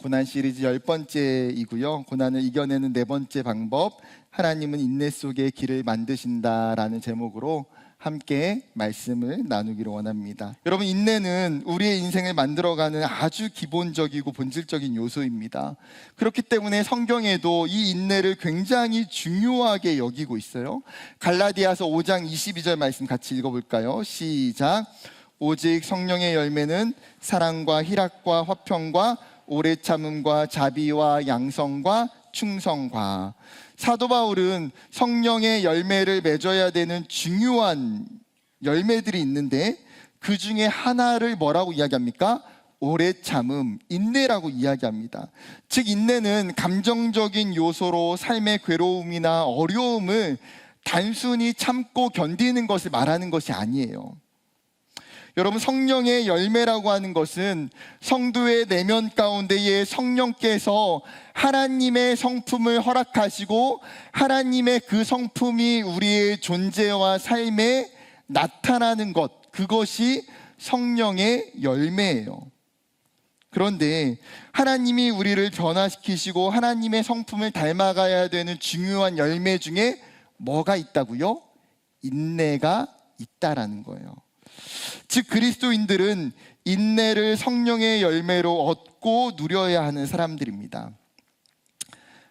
고난 시리즈 10번째이고요. 고난을 이겨내는 네 번째 방법, 하나님은 인내 속에 길을 만드신다라는 제목으로 함께 말씀을 나누기를 원합니다. 여러분, 인내는 우리의 인생을 만들어가는 아주 기본적이고 본질적인 요소입니다. 그렇기 때문에 성경에도 이 인내를 굉장히 중요하게 여기고 있어요. 갈라디아서 5장 22절 말씀 같이 읽어볼까요? 시작. 오직 성령의 열매는 사랑과 희락과 화평과 오래 참음과 자비와 양성과 충성과. 사도 바울은 성령의 열매를 맺어야 되는 중요한 열매들이 있는데 그 중에 하나를 뭐라고 이야기합니까? 오래 참음, 인내라고 이야기합니다. 즉, 인내는 감정적인 요소로 삶의 괴로움이나 어려움을 단순히 참고 견디는 것을 말하는 것이 아니에요. 여러분, 성령의 열매라고 하는 것은 성도의 내면 가운데에 성령께서 하나님의 성품을 허락하시고 하나님의 그 성품이 우리의 존재와 삶에 나타나는 것, 그것이 성령의 열매예요. 그런데 하나님이 우리를 변화시키시고 하나님의 성품을 닮아가야 되는 중요한 열매 중에 뭐가 있다고요? 인내가 있다라는 거예요. 즉, 그리스도인들은 인내를 성령의 열매로 얻고 누려야 하는 사람들입니다.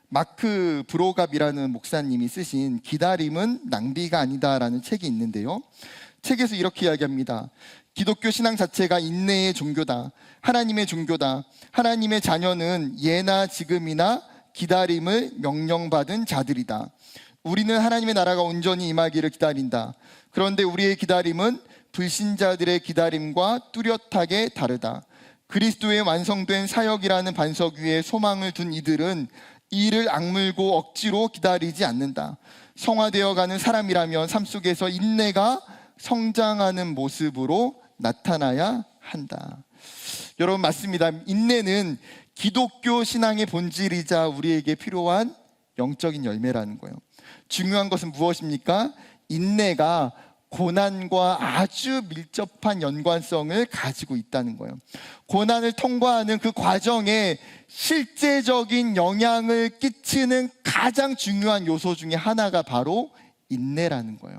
마크 브로갑이라는 목사님이 쓰신 기다림은 낭비가 아니다라는 책이 있는데요, 책에서 이렇게 이야기합니다. 기독교 신앙 자체가 인내의 종교다, 하나님의 종교다. 하나님의 자녀는 예나 지금이나 기다림을 명령받은 자들이다. 우리는 하나님의 나라가 온전히 임하기를 기다린다. 그런데 우리의 기다림은 불신자들의 기다림과 뚜렷하게 다르다. 그리스도의 완성된 사역이라는 반석 위에 소망을 둔 이들은 이를 악물고 억지로 기다리지 않는다. 성화되어가는 사람이라면 삶 속에서 인내가 성장하는 모습으로 나타나야 한다. 여러분, 맞습니다. 인내는 기독교 신앙의 본질이자 우리에게 필요한 영적인 열매라는 거예요. 중요한 것은 무엇입니까? 인내가 고난과 아주 밀접한 연관성을 가지고 있다는 거예요. 고난을 통과하는 그 과정에 실제적인 영향을 끼치는 가장 중요한 요소 중에 하나가 바로 인내라는 거예요.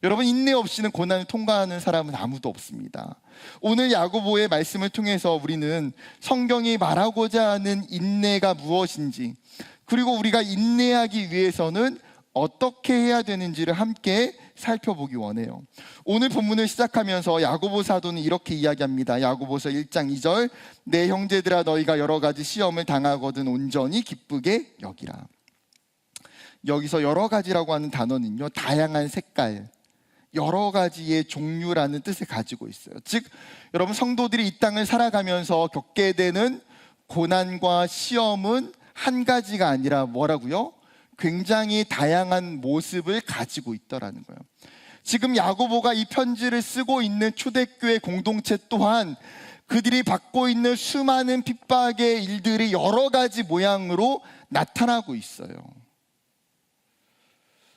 여러분, 인내 없이는 고난을 통과하는 사람은 아무도 없습니다. 오늘 야고보의 말씀을 통해서 우리는 성경이 말하고자 하는 인내가 무엇인지, 그리고 우리가 인내하기 위해서는 어떻게 해야 되는지를 함께 살펴보기 원해요. 오늘 본문을 시작하면서 야고보 사도는 이렇게 이야기합니다. 야고보서 1장 2절, 내 형제들아, 너희가 여러 가지 시험을 당하거든 온전히 기쁘게 여기라. 여기서 여러 가지라고 하는 단어는요, 다양한 색깔, 여러 가지의 종류라는 뜻을 가지고 있어요. 즉, 여러분, 성도들이 이 땅을 살아가면서 겪게 되는 고난과 시험은 한 가지가 아니라 뭐라고요? 굉장히 다양한 모습을 가지고 있더라는 거예요. 지금 야고보가 이 편지를 쓰고 있는 초대교회 공동체 또한 그들이 받고 있는 수많은 핍박의 일들이 여러 가지 모양으로 나타나고 있어요.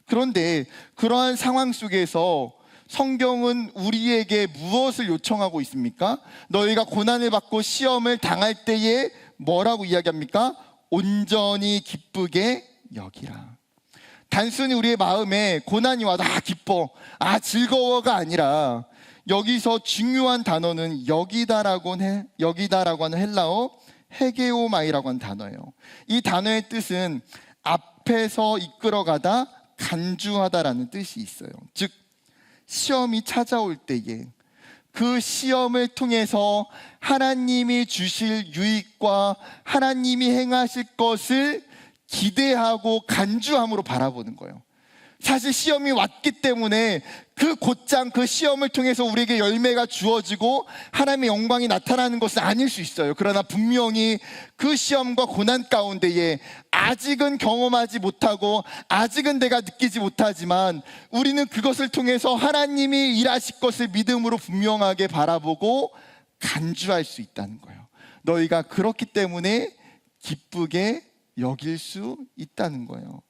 그런데 그러한 상황 속에서 성경은 우리에게 무엇을 요청하고 있습니까? 너희가 고난을 받고 시험을 당할 때에 뭐라고 이야기합니까? 온전히 기쁘게 여기라. 단순히 우리의 마음에 고난이 와도 기뻐, 즐거워가 아니라 여기서 중요한 단어는 여기다라고 하는 헬라어 헤게오마이라고 하는 단어예요. 이 단어의 뜻은 앞에서 이끌어가다, 간주하다라는 뜻이 있어요. 즉, 시험이 찾아올 때에 그 시험을 통해서 하나님이 주실 유익과 하나님이 행하실 것을 기대하고 간주함으로 바라보는 거예요. 사실 시험이 왔기 때문에 그 곧장 그 시험을 통해서 우리에게 열매가 주어지고 하나님의 영광이 나타나는 것은 아닐 수 있어요. 그러나 분명히 그 시험과 고난 가운데에 아직은 경험하지 못하고 아직은 내가 느끼지 못하지만 우리는 그것을 통해서 하나님이 일하실 것을 믿음으로 분명하게 바라보고 간주할 수 있다는 거예요. 너희가 그렇기 때문에 기쁘게 여길 수 있다는 거예요.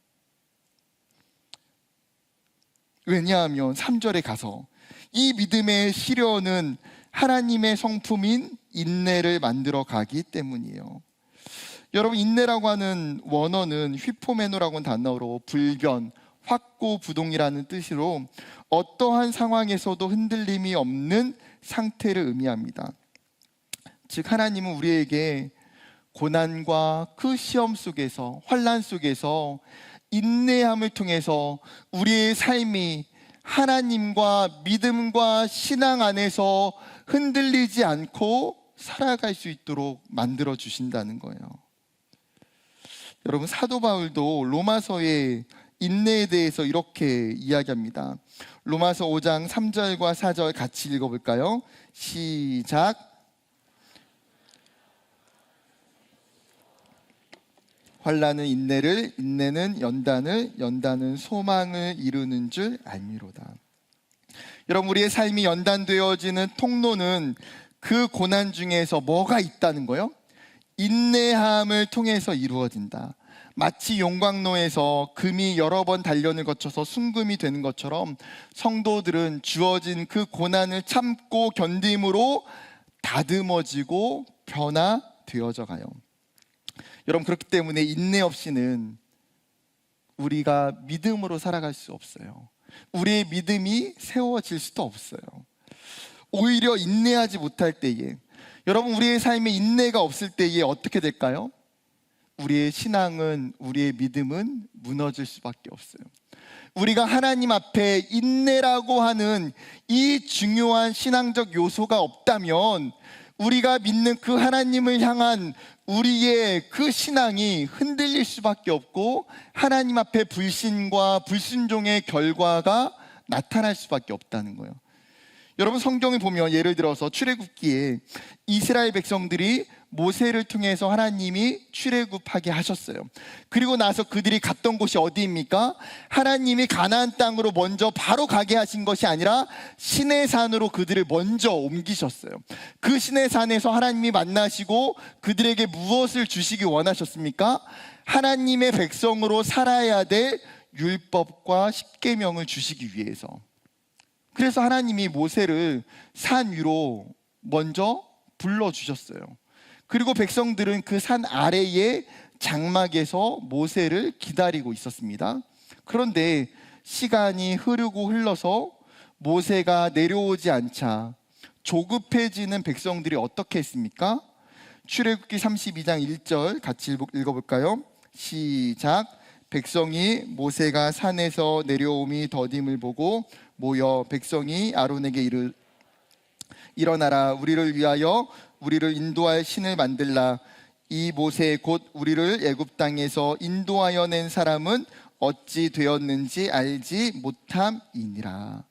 왜냐하면 3절에 가서 이 믿음의 시련은 하나님의 성품인 인내를 만들어 가기 때문이에요. 여러분, 인내라고 하는 원어는 휘포메노라고 하는 단어로 불변, 확고부동이라는 뜻으로 어떠한 상황에서도 흔들림이 없는 상태를 의미합니다. 즉, 하나님은 우리에게 고난과 그 시험 속에서, 환난 속에서 인내함을 통해서 우리의 삶이 하나님과 믿음과 신앙 안에서 흔들리지 않고 살아갈 수 있도록 만들어 주신다는 거예요. 여러분, 사도 바울도 로마서의 인내에 대해서 이렇게 이야기합니다. 로마서 5장 3절과 4절 같이 읽어볼까요? 시작. 환난은 인내를, 인내는 연단을, 연단은 소망을 이루는 줄 알미로다. 여러분, 우리의 삶이 연단되어지는 통로는 그 고난 중에서 뭐가 있다는 거예요? 인내함을 통해서 이루어진다. 마치 용광로에서 금이 여러 번 단련을 거쳐서 순금이 되는 것처럼 성도들은 주어진 그 고난을 참고 견딤으로 다듬어지고 변화되어져 가요. 여러분, 그렇기 때문에 인내 없이는 우리가 믿음으로 살아갈 수 없어요. 우리의 믿음이 세워질 수도 없어요. 오히려 인내하지 못할 때에, 여러분, 우리의 삶에 인내가 없을 때에 어떻게 될까요? 우리의 신앙은, 우리의 믿음은 무너질 수밖에 없어요. 우리가 하나님 앞에 인내라고 하는 이 중요한 신앙적 요소가 없다면 우리가 믿는 그 하나님을 향한 우리의 그 신앙이 흔들릴 수밖에 없고 하나님 앞에 불신과 불순종의 결과가 나타날 수밖에 없다는 거예요. 여러분, 성경을 보면 예를 들어서 출애굽기에 이스라엘 백성들이 모세를 통해서 하나님이 출애굽하게 하셨어요. 그리고 나서 그들이 갔던 곳이 어디입니까? 하나님이 가나안 땅으로 먼저 바로 가게 하신 것이 아니라 시내산으로 그들을 먼저 옮기셨어요. 그 시내산에서 하나님이 만나시고 그들에게 무엇을 주시기 원하셨습니까? 하나님의 백성으로 살아야 될 율법과 십계명을 주시기 위해서. 그래서 하나님이 모세를 산 위로 먼저 불러주셨어요. 그리고 백성들은 그 산 아래의 장막에서 모세를 기다리고 있었습니다. 그런데 시간이 흐르고 흘러서 모세가 내려오지 않자 조급해지는 백성들이 어떻게 했습니까? 출애굽기 32장 1절 같이 읽어볼까요? 시작. 백성이 모세가 산에서 내려옴이 더딤을 보고 모여 백성이 아론에게 일어나라, 우리를 위하여 우리를 인도할 신을 만들라. 이 모세 곧 우리를 애굽 땅에서 인도하여 낸 사람은 어찌 되었는지 알지 못함이니라.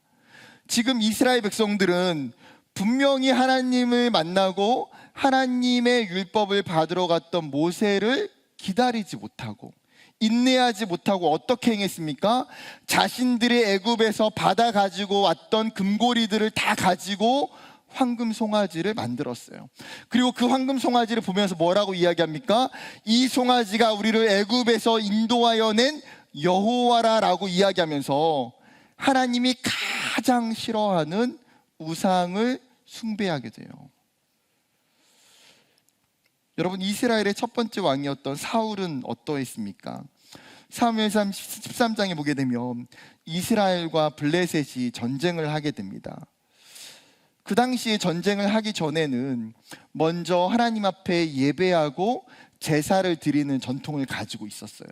지금 이스라엘 백성들은 분명히 하나님을 만나고 하나님의 율법을 받으러 갔던 모세를 기다리지 못하고 인내하지 못하고 어떻게 행했습니까? 자신들의 애굽에서 받아 가지고 왔던 금고리들을 다 가지고 황금 송아지를 만들었어요. 그리고 그 황금 송아지를 보면서 뭐라고 이야기합니까? 이 송아지가 우리를 애굽에서 인도하여 낸 여호와라라고 이야기하면서 하나님이 가장 싫어하는 우상을 숭배하게 돼요. 여러분, 이스라엘의 첫 번째 왕이었던 사울은 어떠했습니까? 사무엘상 13장에 보게 되면 이스라엘과 블레셋이 전쟁을 하게 됩니다. 그 당시에 전쟁을 하기 전에는 먼저 하나님 앞에 예배하고 제사를 드리는 전통을 가지고 있었어요.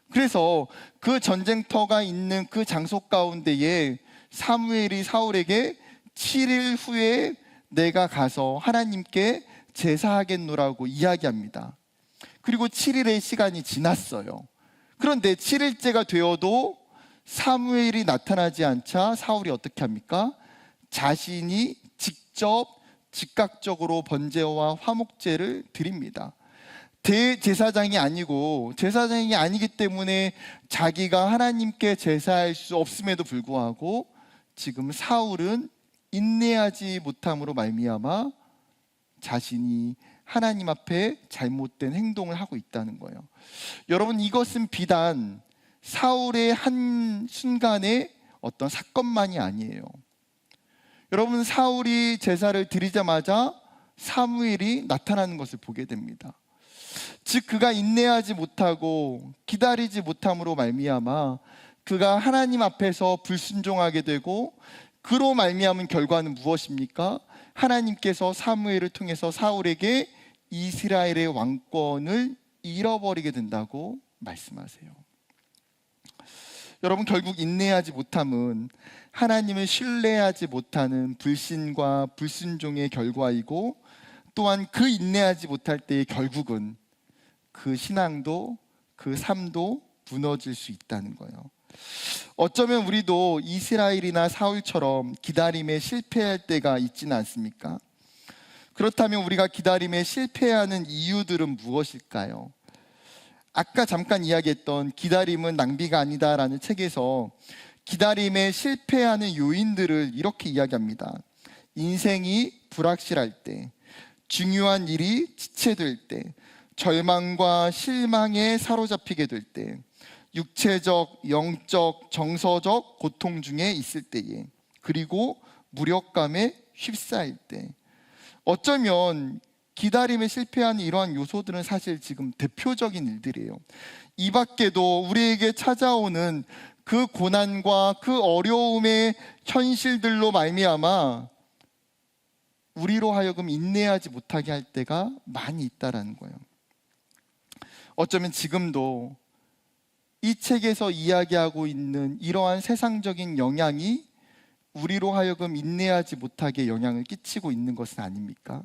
그래서 그 전쟁터가 있는 그 장소 가운데에 사무엘이 사울에게 7일 후에 내가 가서 하나님께 제사하겠노라고 이야기합니다. 그리고 7일의 시간이 지났어요. 그런데 7일째가 되어도 사무엘이 나타나지 않자 사울이 어떻게 합니까? 자신이 직접 즉각적으로 번제와 화목제를 드립니다. 대제사장이 아니고 제사장이 아니기 때문에 자기가 하나님께 제사할 수 없음에도 불구하고 지금 사울은 인내하지 못함으로 말미암아 자신이 하나님 앞에 잘못된 행동을 하고 있다는 거예요. 여러분, 이것은 비단 사울의 한 순간의 어떤 사건만이 아니에요. 여러분, 사울이 제사를 드리자마자 사무엘이 나타나는 것을 보게 됩니다. 즉 그가 인내하지 못하고 기다리지 못함으로 말미암아 그가 하나님 앞에서 불순종하게 되고, 그로 말미암은 결과는 무엇입니까? 하나님께서 사무엘을 통해서 사울에게 이스라엘의 왕권을 잃어버리게 된다고 말씀하세요. 여러분, 결국 인내하지 못함은 하나님을 신뢰하지 못하는 불신과 불순종의 결과이고, 또한 그 인내하지 못할 때의 결국은 그 신앙도 그 삶도 무너질 수 있다는 거예요. 어쩌면 우리도 이스라엘이나 사울처럼 기다림에 실패할 때가 있지는 않습니까? 그렇다면 우리가 기다림에 실패하는 이유들은 무엇일까요? 아까 잠깐 이야기했던 기다림은 낭비가 아니다라는 책에서 기다림에 실패하는 요인들을 이렇게 이야기합니다. 인생이 불확실할 때, 중요한 일이 지체될 때, 절망과 실망에 사로잡히게 될 때, 육체적, 영적, 정서적 고통 중에 있을 때에, 그리고 무력감에 휩싸일 때, 어쩌면 기다림에 실패하는 이러한 요소들은 사실 지금 대표적인 일들이에요. 이 밖에도 우리에게 찾아오는 그 고난과 그 어려움의 현실들로 말미암아 우리로 하여금 인내하지 못하게 할 때가 많이 있다라는 거예요. 어쩌면 지금도 이 책에서 이야기하고 있는 이러한 세상적인 영향이 우리로 하여금 인내하지 못하게 영향을 끼치고 있는 것은 아닙니까?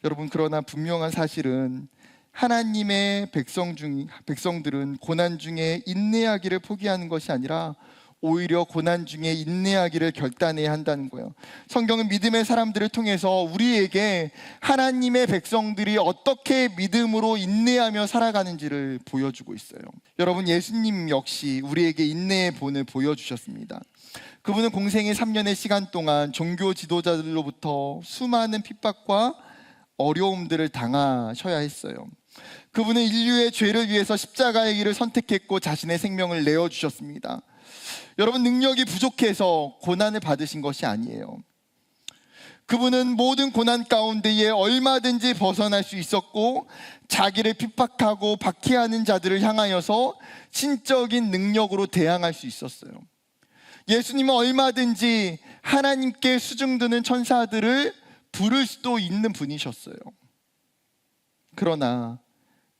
여러분, 그러나 분명한 사실은 하나님의 백성들은 고난 중에 인내하기를 포기하는 것이 아니라 오히려 고난 중에 인내하기를 결단해야 한다는 거예요. 성경은 믿음의 사람들을 통해서 우리에게 하나님의 백성들이 어떻게 믿음으로 인내하며 살아가는지를 보여주고 있어요. 여러분, 예수님 역시 우리에게 인내의 본을 보여주셨습니다. 그분은 공생의 3년의 시간 동안 종교 지도자들로부터 수많은 핍박과 어려움들을 당하셔야 했어요. 그분은 인류의 죄를 위해서 십자가의 길을 선택했고 자신의 생명을 내어주셨습니다. 여러분, 능력이 부족해서 고난을 받으신 것이 아니에요. 그분은 모든 고난 가운데에 얼마든지 벗어날 수 있었고, 자기를 핍박하고 박해하는 자들을 향하여서 신적인 능력으로 대항할 수 있었어요. 예수님은 얼마든지 하나님께 수중드는 천사들을 부를 수도 있는 분이셨어요. 그러나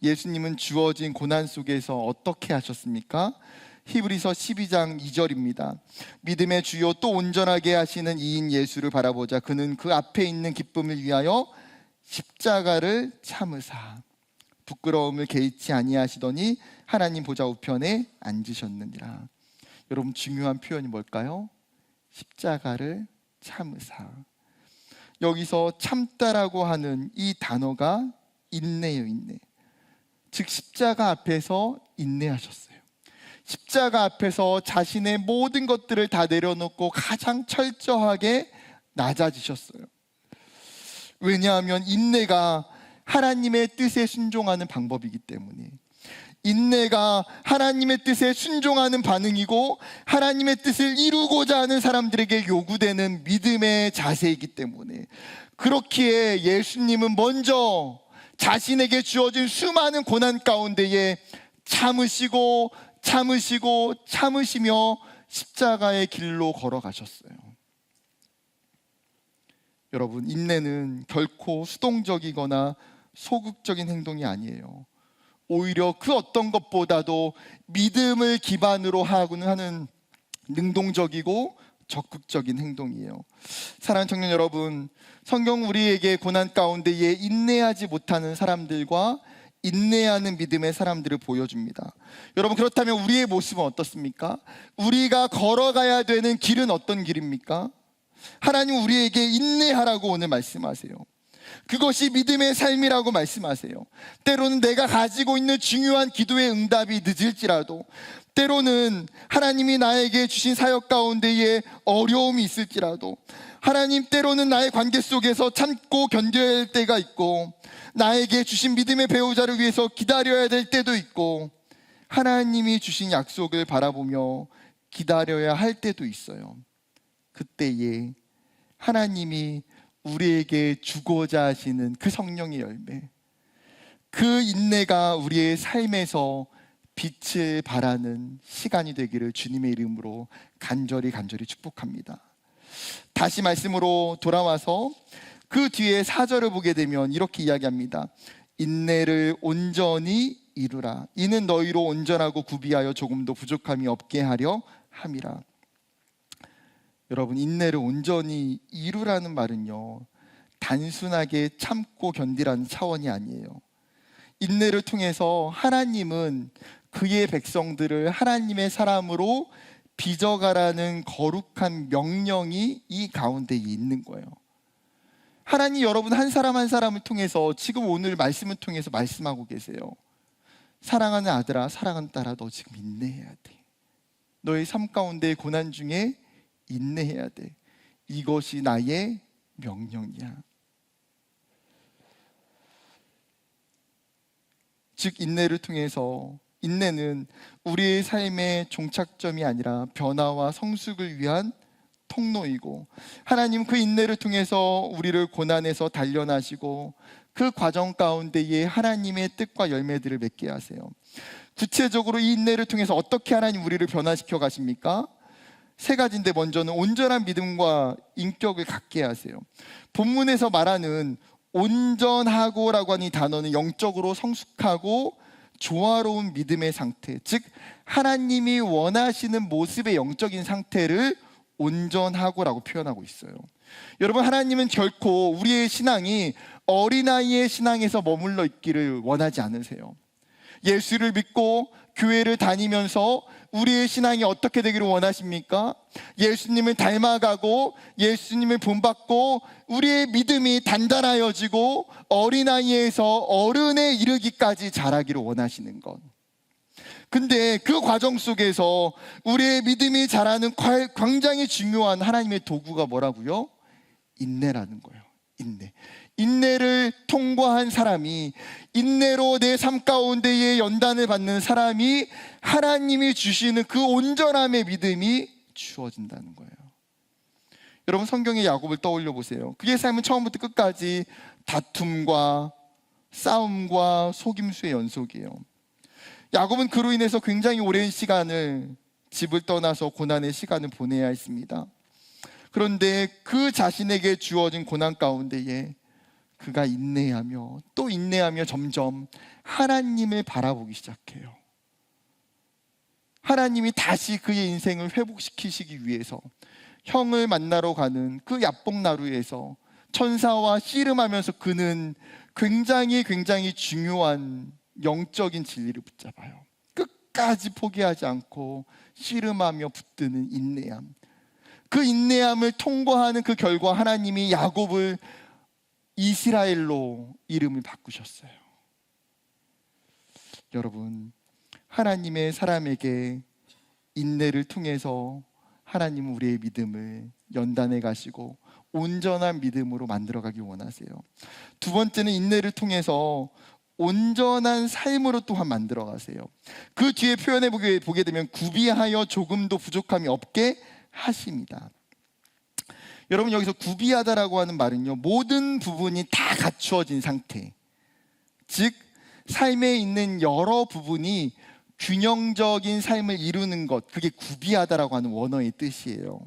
예수님은 주어진 고난 속에서 어떻게 하셨습니까? 히브리서 12장 2절입니다. 믿음의 주요 또 온전하게 하시는 이인 예수를 바라보자. 그는 그 앞에 있는 기쁨을 위하여 십자가를 참으사 부끄러움을 개의치 아니하시더니 하나님 보좌 우편에 앉으셨느니라. 여러분, 중요한 표현이 뭘까요? 십자가를 참으사. 여기서 참다라고 하는 이 단어가 인내예요, 인내. 즉 십자가 앞에서 인내하셨어요. 십자가 앞에서 자신의 모든 것들을 다 내려놓고 가장 철저하게 낮아지셨어요. 왜냐하면 인내가 하나님의 뜻에 순종하는 방법이기 때문에, 인내가 하나님의 뜻에 순종하는 반응이고 하나님의 뜻을 이루고자 하는 사람들에게 요구되는 믿음의 자세이기 때문에, 그렇기에 예수님은 먼저 자신에게 주어진 수많은 고난 가운데에 참으시며 십자가의 길로 걸어가셨어요. 여러분, 인내는 결코 수동적이거나 소극적인 행동이 아니에요. 오히려 그 어떤 것보다도 믿음을 기반으로 하는 능동적이고 적극적인 행동이에요. 사랑하는 청년 여러분, 성경 우리에게 고난 가운데에 인내하지 못하는 사람들과 인내하는 믿음의 사람들을 보여줍니다. 여러분, 그렇다면 우리의 모습은 어떻습니까? 우리가 걸어가야 되는 길은 어떤 길입니까? 하나님 우리에게 인내하라고 오늘 말씀하세요. 그것이 믿음의 삶이라고 말씀하세요. 때로는 내가 가지고 있는 중요한 기도의 응답이 늦을지라도, 때로는 하나님이 나에게 주신 사역 가운데에 어려움이 있을지라도, 하나님 때로는 나의 관계 속에서 참고 견뎌야 할 때가 있고, 나에게 주신 믿음의 배우자를 위해서 기다려야 될 때도 있고, 하나님이 주신 약속을 바라보며 기다려야 할 때도 있어요. 그때에 하나님이 우리에게 주고자 하시는 그 성령의 열매, 그 인내가 우리의 삶에서 빛을 발하는 시간이 되기를 주님의 이름으로 간절히 축복합니다. 다시 말씀으로 돌아와서 그 뒤에 4절을 보게 되면 이렇게 이야기합니다. 인내를 온전히 이루라. 이는 너희로 온전하고 구비하여 조금도 부족함이 없게 하려 함이라. 여러분, 인내를 온전히 이루라는 말은요, 단순하게 참고 견디라는 차원이 아니에요. 인내를 통해서 하나님은 그의 백성들을 하나님의 사람으로 빚어가라는 거룩한 명령이 이 가운데 있는 거예요. 하나님 여러분 한 사람 한 사람을 통해서 지금 오늘 말씀을 통해서 말씀하고 계세요. 사랑하는 아들아, 사랑하는 딸아, 너 지금 인내해야 돼. 너의 삶 가운데 고난 중에 인내해야 돼. 이것이 나의 명령이야. 즉 인내를 통해서, 인내는 우리의 삶의 종착점이 아니라 변화와 성숙을 위한 통로이고, 하나님 그 인내를 통해서 우리를 고난에서 단련하시고 그 과정 가운데에 하나님의 뜻과 열매들을 맺게 하세요. 구체적으로 이 인내를 통해서 어떻게 하나님 우리를 변화시켜 가십니까? 세 가지인데, 먼저는 온전한 믿음과 인격을 갖게 하세요. 본문에서 말하는 온전하고라고 하는 이 단어는 영적으로 성숙하고 조화로운 믿음의 상태, 즉 하나님이 원하시는 모습의 영적인 상태를 온전하고라고 표현하고 있어요. 여러분, 하나님은 결코 우리의 신앙이 어린아이의 신앙에서 머물러 있기를 원하지 않으세요. 예수를 믿고 교회를 다니면서 우리의 신앙이 어떻게 되기를 원하십니까? 예수님을 닮아가고 예수님을 본받고 우리의 믿음이 단단하여지고 어린아이에서 어른에 이르기까지 자라기를 원하시는 것. 근데 그 과정 속에서 우리의 믿음이 자라는 굉장히 중요한 하나님의 도구가 뭐라고요? 인내라는 거예요. 인내를 통과한 사람이, 인내로 내 삶 가운데에 연단을 받는 사람이 하나님이 주시는 그 온전함의 믿음이 주어진다는 거예요. 여러분, 성경의 야곱을 떠올려 보세요. 그의 삶은 처음부터 끝까지 다툼과 싸움과 속임수의 연속이에요. 야곱은 그로 인해서 굉장히 오랜 시간을 집을 떠나서 고난의 시간을 보내야 했습니다. 그런데 그 자신에게 주어진 고난 가운데에 그가 인내하며 또 인내하며 점점 하나님을 바라보기 시작해요. 하나님이 다시 그의 인생을 회복시키시기 위해서 형을 만나러 가는 그 야복나루에서 천사와 씨름하면서 그는 굉장히 중요한 영적인 진리를 붙잡아요. 끝까지 포기하지 않고 씨름하며 붙드는 인내함. 그 인내함을 통과하는 그 결과 하나님이 야곱을 이스라엘로 이름을 바꾸셨어요. 여러분, 하나님의 사람에게 인내를 통해서 하나님은 우리의 믿음을 연단해 가시고 온전한 믿음으로 만들어가길 원하세요. 두 번째는 인내를 통해서 온전한 삶으로 또한 만들어 가세요. 그 뒤에 표현해 보게 되면 구비하여 조금도 부족함이 없게 하십니다. 여러분, 여기서 구비하다라고 하는 말은요, 모든 부분이 다 갖추어진 상태, 즉 삶에 있는 여러 부분이 균형적인 삶을 이루는 것, 그게 구비하다라고 하는 원어의 뜻이에요.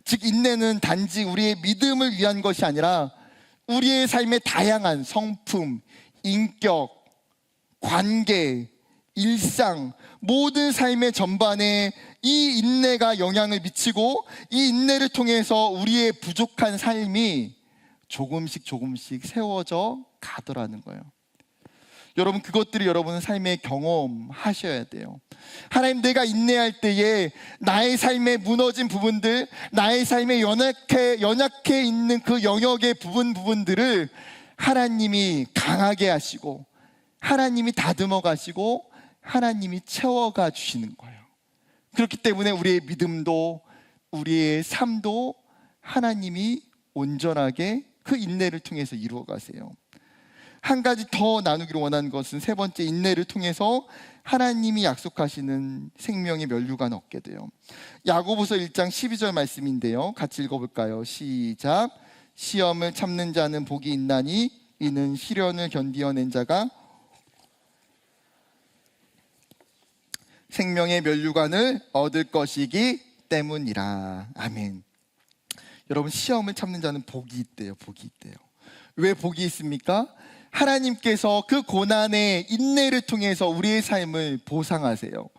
즉 인내는 단지 우리의 믿음을 위한 것이 아니라 우리의 삶의 다양한 성품, 인격, 관계, 일상, 모든 삶의 전반에 이 인내가 영향을 미치고 이 인내를 통해서 우리의 부족한 삶이 조금씩 세워져 가더라는 거예요. 여러분, 그것들이 여러분 삶의 경험하셔야 돼요. 하나님, 내가 인내할 때에 나의 삶에 무너진 부분들, 나의 삶에 연약해 있는 그 영역의 부분들을 하나님이 강하게 하시고 하나님이 다듬어 가시고 하나님이 채워가 주시는 거예요. 그렇기 때문에 우리의 믿음도 우리의 삶도 하나님이 온전하게 그 인내를 통해서 이루어 가세요. 한 가지 더 나누기를 원하는 것은 세 번째, 인내를 통해서 하나님이 약속하시는 생명의 면류관 얻게 돼요. 야고보서 1장 12절 말씀인데요, 같이 읽어볼까요? 시작. 시험을 참는 자는 복이 있나니 이는 시련을 견디어낸 자가 생명의 면류관을 얻을 것이기 때문이라. 아멘. 여러분, 시험을 참는 자는 복이 있대요. 복이 있대요. 왜 복이 있습니까? 하나님께서 그 고난의 인내를 통해서 우리의 삶을 보상하세요.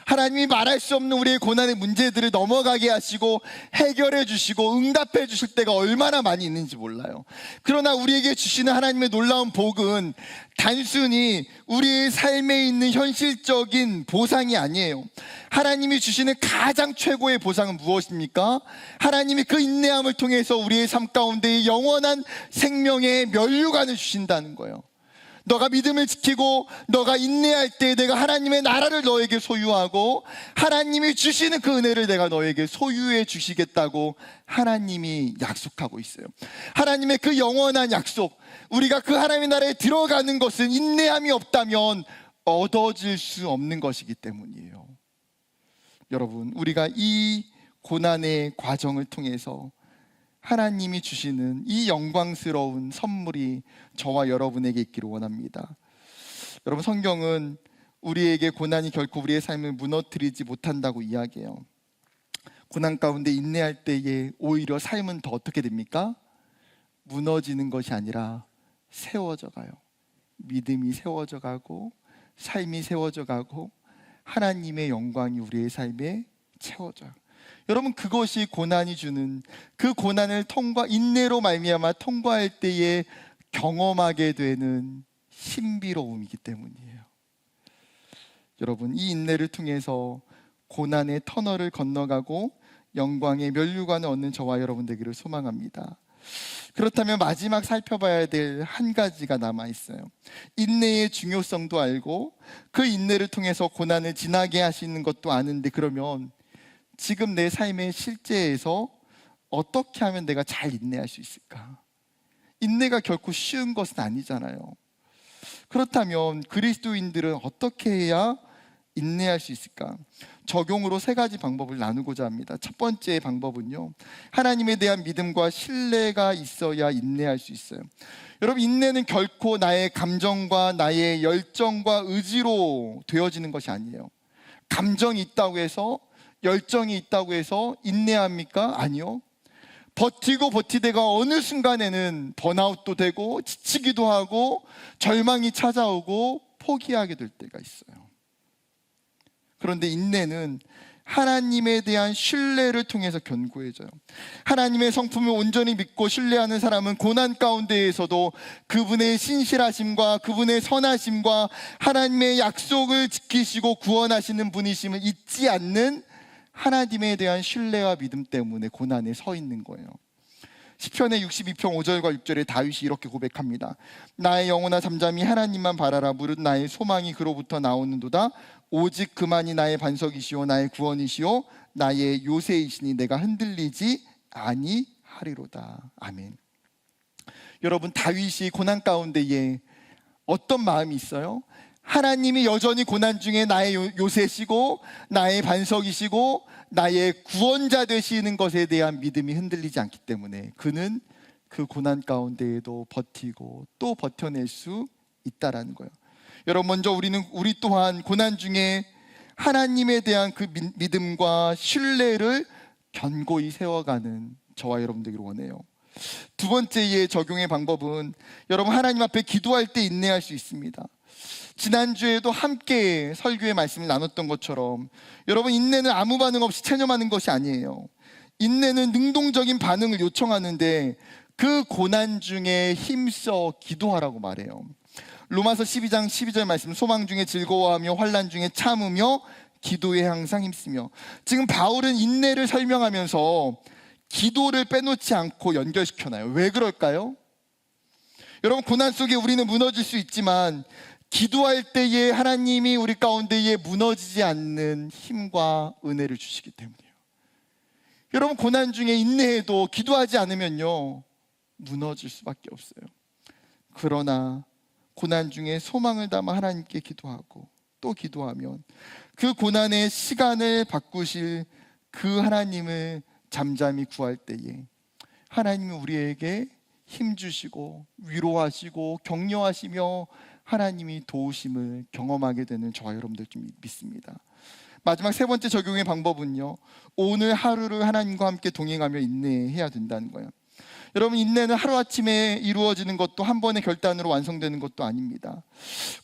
하나님이 말할 수 없는 우리의 고난의 문제들을 넘어가게 하시고 해결해 주시고 응답해 주실 때가 얼마나 많이 있는지 몰라요. 그러나 우리에게 주시는 하나님의 놀라운 복은 단순히 우리의 삶에 있는 현실적인 보상이 아니에요. 하나님이 주시는 가장 최고의 보상은 무엇입니까? 하나님이 그 인내함을 통해서 우리의 삶 가운데 영원한 생명의 면류관을 주신다는 거예요. 너가 믿음을 지키고 너가 인내할 때 내가 하나님의 나라를 너에게 소유하고 하나님이 주시는 그 은혜를 내가 너에게 소유해 주시겠다고 하나님이 약속하고 있어요. 하나님의 그 영원한 약속, 우리가 그 하나님의 나라에 들어가는 것은 인내함이 없다면 얻어질 수 없는 것이기 때문이에요. 여러분, 우리가 이 고난의 과정을 통해서 하나님이 주시는 이 영광스러운 선물이 저와 여러분에게 있기를 원합니다. 여러분, 성경은 우리에게 고난이 결코 우리의 삶을 무너뜨리지 못한다고 이야기해요. 고난 가운데 인내할 때에 오히려 삶은 더 어떻게 됩니까? 무너지는 것이 아니라 세워져 가요. 믿음이 세워져 가고 삶이 세워져 가고 하나님의 영광이 우리의 삶에 채워져요. 여러분, 그것이 고난이 주는 그 고난을 인내로 말미암아 통과할 때에 경험하게 되는 신비로움이기 때문이에요. 여러분, 이 인내를 통해서 고난의 터널을 건너가고 영광의 면류관을 얻는 저와 여러분 되기를 소망합니다. 그렇다면 마지막 살펴봐야 될 한 가지가 남아있어요. 인내의 중요성도 알고 그 인내를 통해서 고난을 지나게 하시는 것도 아는데, 그러면 지금 내 삶의 실제에서 어떻게 하면 내가 잘 인내할 수 있을까? 인내가 결코 쉬운 것은 아니잖아요. 그렇다면 그리스도인들은 어떻게 해야 인내할 수 있을까? 적용으로 3가지 방법을 나누고자 합니다. 첫 번째 방법은요, 하나님에 대한 믿음과 신뢰가 있어야 인내할 수 있어요. 여러분, 인내는 결코 나의 감정과 나의 열정과 의지로 되어지는 것이 아니에요. 감정이 있다고 해서, 열정이 있다고 해서 인내합니까? 아니요. 버티다가 어느 순간에는 번아웃도 되고 지치기도 하고 절망이 찾아오고 포기하게 될 때가 있어요. 그런데 인내는 하나님에 대한 신뢰를 통해서 견고해져요. 하나님의 성품을 온전히 믿고 신뢰하는 사람은 고난 가운데에서도 그분의 신실하심과 그분의 선하심과 하나님의 약속을 지키시고 구원하시는 분이심을 잊지 않는 하나님에 대한 신뢰와 믿음 때문에 고난에 서 있는 거예요. 시편의 62편 5절과 6절에 다윗이 이렇게 고백합니다. 나의 영혼아 잠잠히 하나님만 바라라. 무릇 나의 소망이 그로부터 나오는도다. 오직 그만이 나의 반석이시오 나의 구원이시오 나의 요새이시니 내가 흔들리지 아니하리로다. 아멘. 여러분, 다윗이 고난 가운데에 어떤 마음이 있어요? 하나님이 여전히 고난 중에 나의 요새시고 나의 반석이시고 나의 구원자 되시는 것에 대한 믿음이 흔들리지 않기 때문에 그는 그 고난 가운데에도 버티고 또 버텨낼 수 있다라는 거예요. 여러분, 먼저 우리 또한 고난 중에 하나님에 대한 그 믿음과 신뢰를 견고히 세워가는 저와 여러분 되기를 원해요. 두 번째의 적용의 방법은, 여러분, 하나님 앞에 기도할 때 인내할 수 있습니다. 지난주에도 함께 설교의 말씀을 나눴던 것처럼, 여러분, 인내는 아무 반응 없이 체념하는 것이 아니에요. 인내는 능동적인 반응을 요청하는데 그 고난 중에 힘써 기도하라고 말해요. 로마서 12장 12절 말씀, 소망 중에 즐거워하며 환난 중에 참으며 기도에 항상 힘쓰며. 지금 바울은 인내를 설명하면서 기도를 빼놓지 않고 연결시켜놔요. 왜 그럴까요? 여러분, 고난 속에 우리는 무너질 수 있지만 기도할 때에 하나님이 우리 가운데에 무너지지 않는 힘과 은혜를 주시기 때문이에요. 여러분, 고난 중에 인내해도 기도하지 않으면요, 무너질 수밖에 없어요. 그러나 고난 중에 소망을 담아 하나님께 기도하고 또 기도하면 그 고난의 시간을 바꾸실 그 하나님을 잠잠히 구할 때에 하나님이 우리에게 힘 주시고 위로하시고 격려하시며 하나님이 도우심을 경험하게 되는 저와 여러분들 좀 믿습니다. 마지막 세 번째 적용의 방법은요, 오늘 하루를 하나님과 함께 동행하며 인내해야 된다는 거예요. 여러분, 인내는 하루아침에 이루어지는 것도 한 번의 결단으로 완성되는 것도 아닙니다.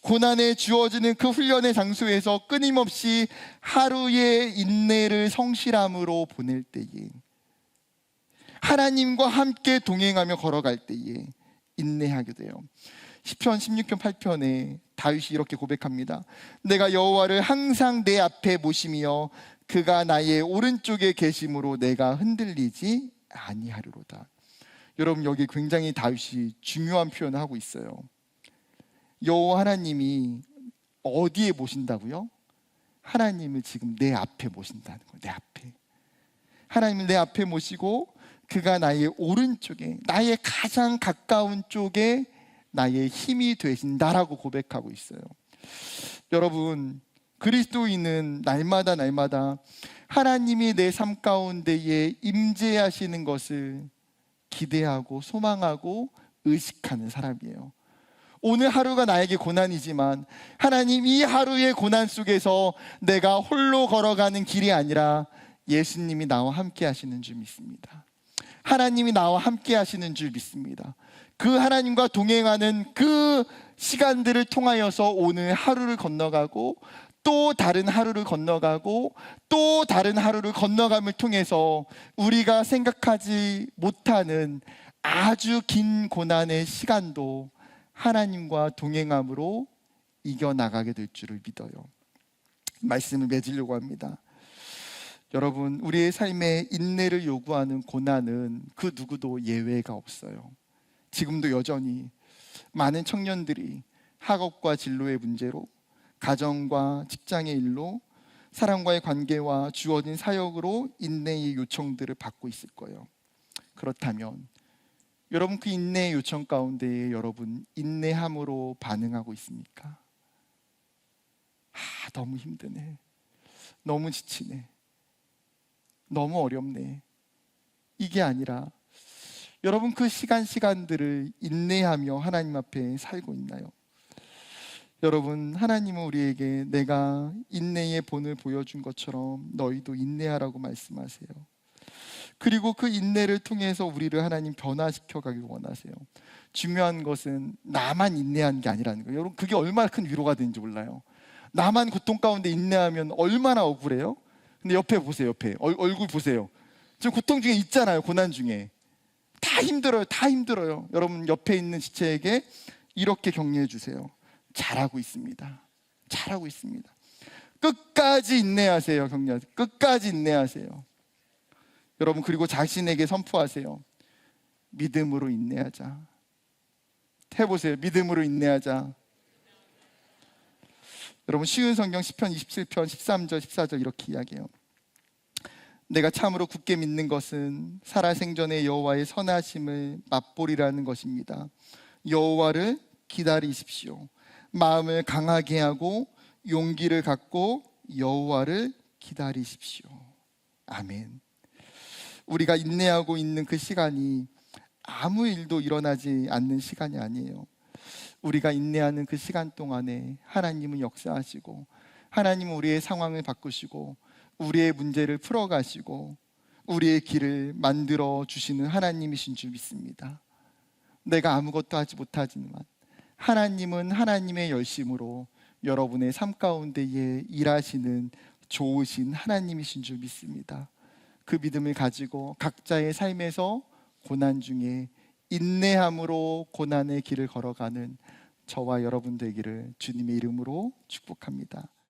고난에 주어지는 그 훈련의 장소에서 끊임없이 하루의 인내를 성실함으로 보낼 때에, 하나님과 함께 동행하며 걸어갈 때에 인내하게 돼요. 시편 16편 8편에 다윗이 이렇게 고백합니다. 내가 여호와를 항상 내 앞에 모시며 그가 나의 오른쪽에 계심으로 내가 흔들리지 아니하리로다. 여러분, 여기 굉장히 다윗이 중요한 표현을 하고 있어요. 여호와 하나님이 어디에 모신다고요? 하나님을 지금 내 앞에 모신다는 거예요. 내 앞에. 하나님을 내 앞에 모시고 그가 나의 오른쪽에, 나의 가장 가까운 쪽에 나의 힘이 되신다라고 고백하고 있어요. 여러분, 그리스도인은 날마다 하나님이 내 삶 가운데에 임재하시는 것을 기대하고 소망하고 의식하는 사람이에요. 오늘 하루가 나에게 고난이지만 하나님, 이 하루의 고난 속에서 내가 홀로 걸어가는 길이 아니라 예수님이 나와 함께 하시는 줄 믿습니다. 하나님이 나와 함께 하시는 줄 믿습니다. 그 하나님과 동행하는 그 시간들을 통하여서 오늘 하루를 건너가고 또 다른 하루를 건너가고 또 다른 하루를 건너감을 통해서 우리가 생각하지 못하는 아주 긴 고난의 시간도 하나님과 동행함으로 이겨나가게 될 줄을 믿어요. 말씀을 맺으려고 합니다. 여러분, 우리의 삶에 인내를 요구하는 고난은 그 누구도 예외가 없어요. 지금도 여전히 많은 청년들이 학업과 진로의 문제로, 가정과 직장의 일로, 사람과의 관계와 주어진 사역으로 인내의 요청들을 받고 있을 거예요. 그렇다면 여러분, 그 인내의 요청 가운데에 여러분 인내함으로 반응하고 있습니까? 너무 힘드네, 너무 지치네, 너무 어렵네, 이게 아니라 여러분, 그 시간들을 인내하며 하나님 앞에 살고 있나요? 여러분, 하나님은 우리에게 내가 인내의 본을 보여준 것처럼 너희도 인내하라고 말씀하세요. 그리고 그 인내를 통해서 우리를 하나님 변화시켜 가길 원하세요. 중요한 것은 나만 인내하는 게 아니라는 거예요. 여러분, 그게 얼마나 큰 위로가 되는지 몰라요. 나만 고통 가운데 인내하면 얼마나 억울해요. 근데 옆에 보세요. 옆에 얼굴 보세요. 지금 고통 중에 있잖아요. 고난 중에 다 힘들어요. 여러분, 옆에 있는 지체에게 이렇게 격려해 주세요. 잘하고 있습니다. 끝까지 인내하세요. 격려하세요. 끝까지 인내하세요. 여러분, 그리고 자신에게 선포하세요. 믿음으로 인내하자. 해보세요. 믿음으로 인내하자. 여러분, 쉬운 성경 시편 27편 13절 14절 이렇게 이야기해요. 내가 참으로 굳게 믿는 것은 살아생전의 여호와의 선하심을 맛보리라는 것입니다. 여호와를 기다리십시오. 마음을 강하게 하고 용기를 갖고 여호와를 기다리십시오. 아멘. 우리가 인내하고 있는 그 시간이 아무 일도 일어나지 않는 시간이 아니에요. 우리가 인내하는 그 시간 동안에 하나님은 역사하시고, 하나님은 우리의 상황을 바꾸시고 우리의 문제를 풀어가시고 우리의 길을 만들어 주시는 하나님이신 줄 믿습니다. 내가 아무것도 하지 못하지만 하나님은 하나님의 열심으로 여러분의 삶 가운데에 일하시는 좋으신 하나님이신 줄 믿습니다. 그 믿음을 가지고 각자의 삶에서 고난 중에 인내함으로 고난의 길을 걸어가는 저와 여러분 되기를 주님의 이름으로 축복합니다.